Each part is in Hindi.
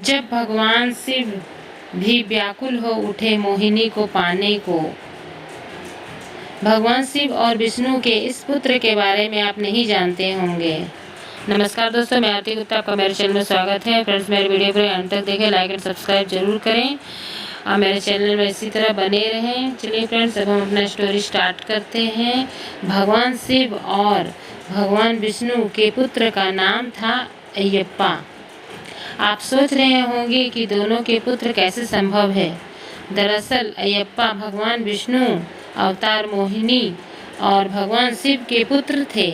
जब भगवान शिव भी व्याकुल हो उठे मोहिनी को पाने को। भगवान शिव और विष्णु के इस पुत्र के बारे में आप नहीं जानते होंगे। नमस्कार दोस्तों, मैं आरती गुप्ता, आपका मेरे चैनल में स्वागत है। फ्रेंड्स, मेरे वीडियो को अंत तक देखें, लाइक एंड सब्सक्राइब जरूर करें और मेरे चैनल में इसी तरह बने रहें। चलिए फ्रेंड्स, अब हम अपना स्टोरी स्टार्ट करते हैं। भगवान शिव और भगवान विष्णु के पुत्र का नाम था अयप्पा। आप सोच रहे होंगे कि दोनों के पुत्र कैसे संभव है। दरअसल अयप्पा भगवान विष्णु अवतार मोहिनी और भगवान शिव के पुत्र थे,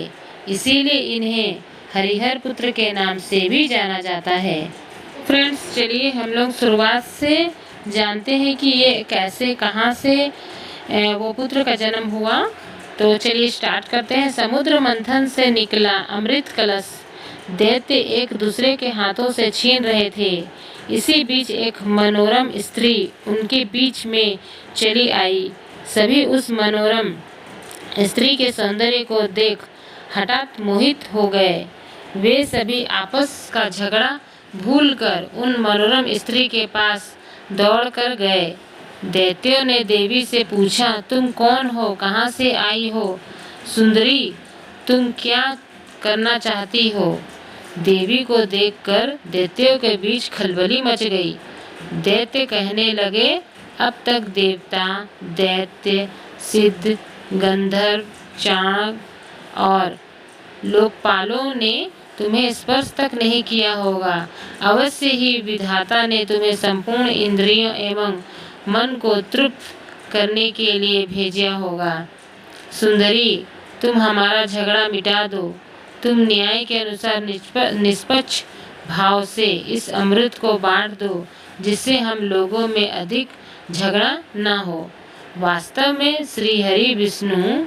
इसीलिए इन्हें हरिहर पुत्र के नाम से भी जाना जाता है। फ्रेंड्स, चलिए हम लोग शुरुआत से जानते हैं कि ये कैसे, कहाँ से वो पुत्र का जन्म हुआ। तो चलिए स्टार्ट करते हैं। समुद्र मंथन से निकला अमृत कलश दैत्य एक दूसरे के हाथों से छीन रहे थे। इसी बीच एक मनोरम स्त्री उनके बीच में चली आई। सभी उस मनोरम स्त्री के सौंदर्य को देख हठात मोहित हो गए। वे सभी आपस का झगड़ा भूलकर उन मनोरम स्त्री के पास दौड़ कर गए। दैत्यों ने देवी से पूछा, तुम कौन हो, कहाँ से आई हो? सुंदरी, तुम क्या करना चाहती हो? देवी को देखकर दैत्यों के बीच खलबली मच गई। दैत्य कहने लगे, अब तक देवता, दैत्य, सिद्ध, गंधर्व, चाणक्य और लोकपालों ने तुम्हें स्पर्श तक नहीं किया होगा। अवश्य ही विधाता ने तुम्हें संपूर्ण इंद्रियों एवं मन को तृप्त करने के लिए भेजा होगा। सुंदरी, तुम हमारा झगड़ा मिटा दो। तुम न्याय के अनुसार निष्पक्ष भाव से इस अमृत को बांट दो, जिससे हम लोगों में अधिक झगड़ा न हो। वास्तव में श्री हरि विष्णु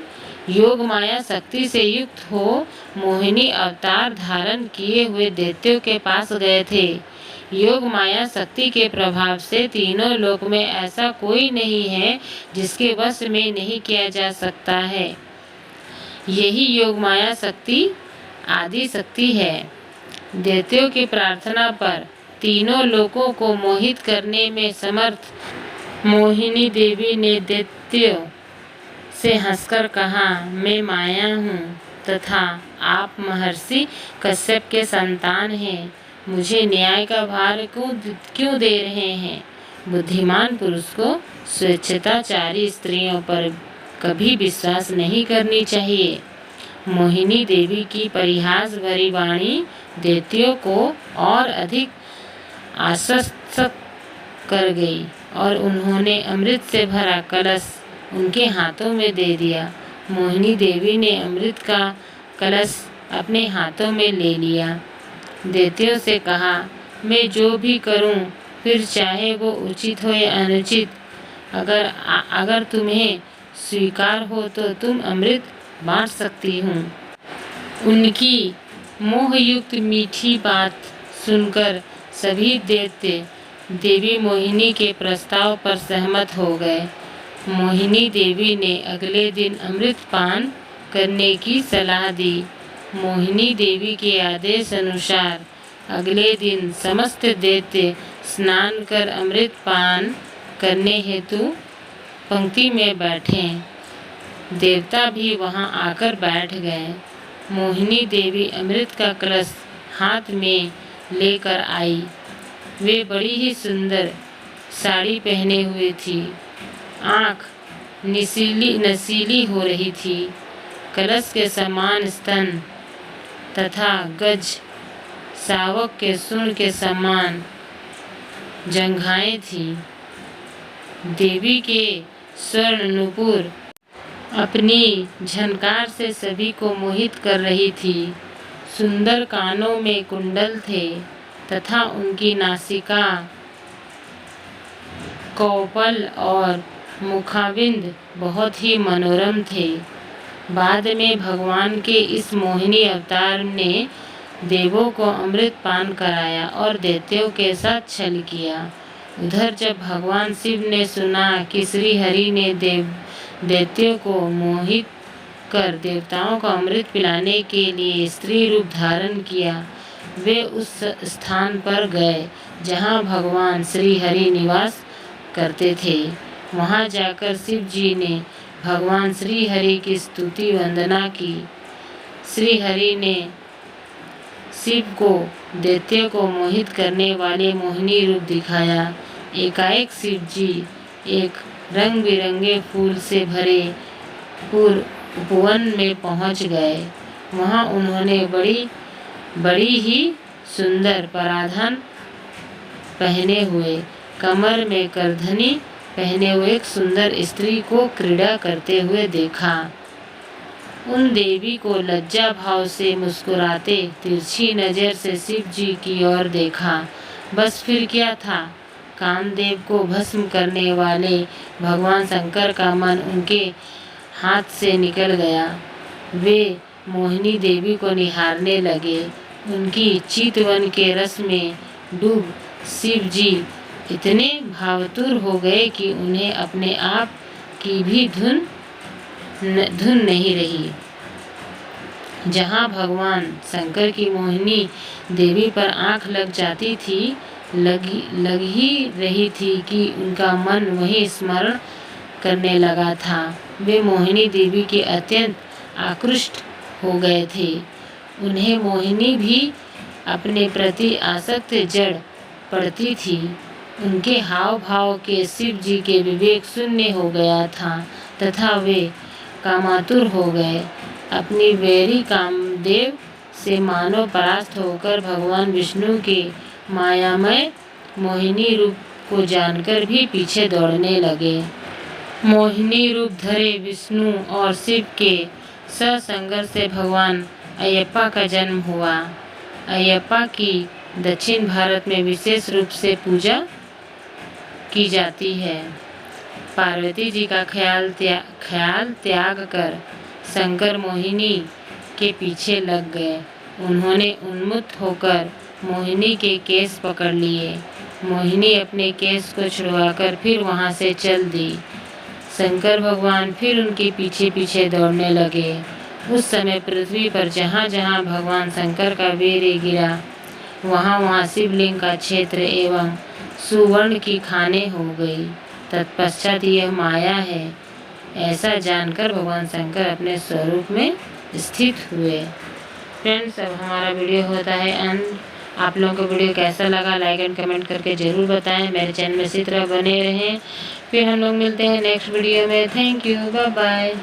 योग माया शक्ति से युक्त हो मोहिनी अवतार धारण किए हुए दैत्यों के पास गए थे। योग माया शक्ति के प्रभाव से तीनों लोक में ऐसा कोई नहीं है जिसके वश में नहीं किया जा सकता है। यही योग माया शक्ति आदि शक्ति है। दैत्यों की प्रार्थना पर तीनों लोकों को मोहित करने में समर्थ मोहिनी देवी ने दैत्यों से हंसकर कहा, मैं माया हूँ तथा आप महर्षि कश्यप के संतान हैं। मुझे न्याय का भार क्यों दे रहे हैं? बुद्धिमान पुरुष को स्वेच्छाचारी स्त्रियों पर कभी विश्वास नहीं करनी चाहिए। मोहिनी देवी की परिहास भरी वाणी दैत्यों को और अधिक आश्वस्त कर गई और उन्होंने अमृत से भरा कलश उनके हाथों में दे दिया। मोहिनी देवी ने अमृत का कलश अपने हाथों में ले लिया। दैत्यों से कहा, मैं जो भी करूं, फिर चाहे वो उचित हो या अनुचित, अगर तुम्हें स्वीकार हो तो तुम अमृत बांट सकती हूँ। उनकी मोहयुक्त मीठी बात सुनकर सभी दैत्य देवी मोहिनी के प्रस्ताव पर सहमत हो गए। मोहिनी देवी ने अगले दिन अमृत पान करने की सलाह दी। मोहिनी देवी के आदेश अनुसार अगले दिन समस्त दैत्य स्नान कर अमृत पान करने हेतु पंक्ति में बैठे। देवता भी वहां आकर बैठ गए। मोहिनी देवी अमृत का कलश हाथ में लेकर आई। वे बड़ी ही सुंदर साड़ी पहने हुए थी। आँख नसीली हो रही थी। कलश के समान स्तन तथा गज शावक के सूंड के समान जंघाएं थी। देवी के स्वर्ण नुपुर अपनी झनकार से सभी को मोहित कर रही थी। सुंदर कानों में कुंडल थे तथा उनकी नासिका, कौपल और मुखाबिंद बहुत ही मनोरम थे। बाद में भगवान के इस मोहिनी अवतार ने देवों को अमृत पान कराया और दैत्यों के साथ छल किया। उधर जब भगवान शिव ने सुना कि श्री हरि ने दैत्यों को मोहित कर देवताओं को अमृत पिलाने के लिए स्त्री रूप धारण किया, वे उस स्थान पर गए जहाँ भगवान श्री हरि निवास करते थे। वहाँ जाकर शिव जी ने भगवान श्री हरि की स्तुति वंदना की। श्री हरि ने शिव को दैत्य को मोहित करने वाले मोहिनी रूप दिखाया। एकाएक शिव जी एक रंग बिरंगे फूल से भरे उपवन में पहुंच गए। वहां उन्होंने बड़ी ही सुंदर पराधन पहने हुए, कमर में करधनी पहने हुए एक सुंदर स्त्री को क्रीड़ा करते हुए देखा। उन देवी को लज्जा भाव से मुस्कुराते तिरछी नजर से शिव जी की ओर देखा। बस फिर क्या था, कामदेव को भस्म करने वाले भगवान शंकर का मन उनके हाथ से निकल गया। वे मोहिनी देवी को निहारने लगे। उनकी चितवन के रस में डूब शिव जी इतने भावतुर हो गए कि उन्हें अपने आप की भी धुन नहीं रही। जहाँ भगवान शंकर की मोहिनी देवी पर आंख लग जाती थी, लग ही रही थी कि उनका मन वही स्मरण करने लगा था। वे मोहिनी देवी के अत्यंत आकृष्ट हो गए थे। उन्हें मोहिनी भी अपने प्रति आसक्त जड़ पड़ती थी। उनके हाव भाव के शिव जी के विवेक शून्य हो गया था तथा वे कामातुर हो गए। अपनी वैरी कामदेव से मानो परास्त होकर भगवान विष्णु के मायामय मोहिनी रूप को जानकर भी पीछे दौड़ने लगे। मोहिनी रूप धरे विष्णु और शिव के ससंगर्ष से भगवान अयप्पा का जन्म हुआ। अयप्पा की दक्षिण भारत में विशेष रूप से पूजा की जाती है। पार्वती जी का ख्याल त्याग कर शंकर मोहिनी के पीछे लग गए। उन्होंने उन्मुक्त होकर मोहिनी के केस पकड़ लिए। मोहिनी अपने केस को छुड़वाकर फिर वहां से चल दी। शंकर भगवान फिर उनके पीछे पीछे दौड़ने लगे। उस समय पृथ्वी पर जहाँ जहाँ भगवान शंकर का वीर्य गिरा, वहाँ वहाँ शिवलिंग का क्षेत्र एवं सुवर्ण की खानें हो गई। तत्पश्चात यह माया है, ऐसा जानकर भगवान शंकर अपने स्वरूप में स्थित हुए। फ्रेंड्स, अब हमारा वीडियो होता है अंत। आप लोगों को वीडियो कैसा लगा लाइक एंड कमेंट करके ज़रूर बताएं। मेरे चैनल में इसी तरह बने रहें। फिर हम लोग मिलते हैं नेक्स्ट वीडियो में। Thank you, bye bye.